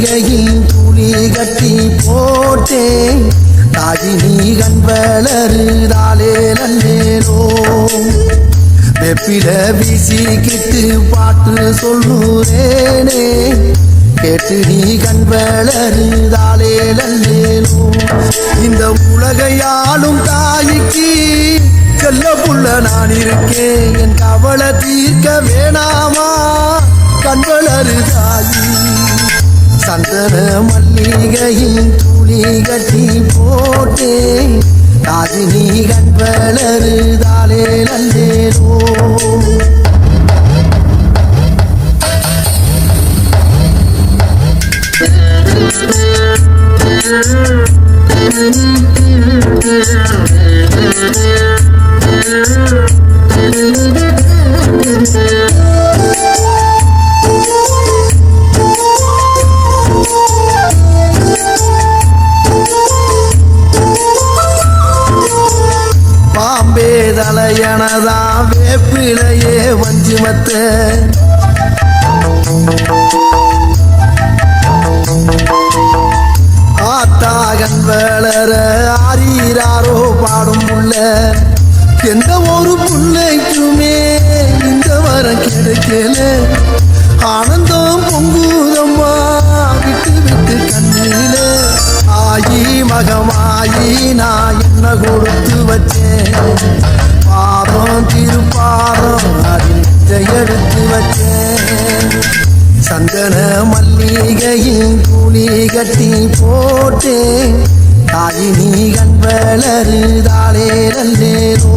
மல்லிகையின் துளி கட்டி போட்டேன் தாயி நீ கண் வளருதாலே நல்லேனோ வெப்பில வீசிக்கிட்டு பாட்டு சொல்லுறேனே கேட்டு நீ கண் வளருதாலே நல்லேனோ இந்த உலகையாளும் தாய்க்கு செல்ல புள்ள நான் இருக்கேன் என் கவலை தீர்க்க வேணாமா கண் வளருதாயி சந்தன மல்லிகையின் துளி கட்டி போட்டேன் தாயி நீ கண் வளருதாலே நல்லேனோ பாம்பே தலையனதா வேப்பிலையே வஞ்சிமத்த ஆத்தாகன் வளர ஆரீராரோ பாடும் புள்ள எந்த ஒரு புள்ளைக்குமே இந்த வரம் கிடைக்கல ஆனந்தம் பொங்குதம்மா விட்டு விட்டு கண்ணில ஆயி மகமாயி நான் என்ன கொடுத்து வச்சேன் பாதம் திருப்பாதம் அதை எடுத்து வச்சேன் சந்தன மல்லிகையின் துளி கட்டி போட்டேன் தாயி நீ கண் வளருதாலே நல்லேனோ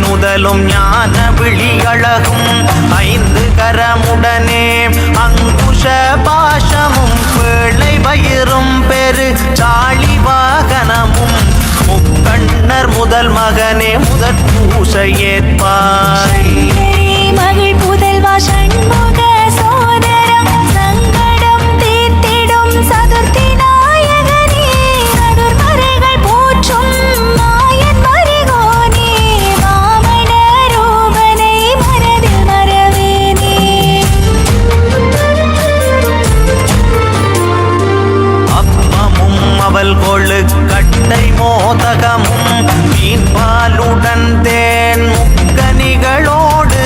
நுதலும் ஞான விழியழகும் ஐந்து கரமுடனே அங்குஷ பாஷமும் பிள்ளை வயிறும் பெரு சாளி வாகனமும் முக்கண்ணர் முதல் மகனே முதற் பூசை ஏற்பாய் மகள் புதல்வா சண்முக சோதரம் சங்கடம் தீர்த்திடும் சதுர்த்தி நாயகனே சதுர்மறைகள் போற்றும் மாயன் மருகோனே வாமன ரூபனை மனதில் மறவேனே மோதகமும் மீன்பாலுடன் தேன் முக்கனிகளோடு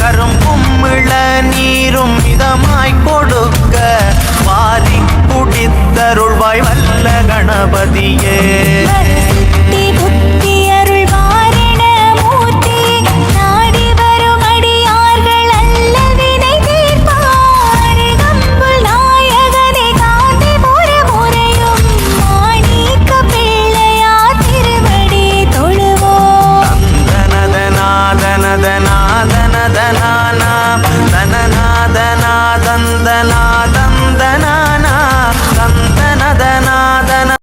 கரும்பும் இளநீரும் மிதமாய் கொடுக்க வாரி குடித்தருள்வாய் வல்ல கணபதியே.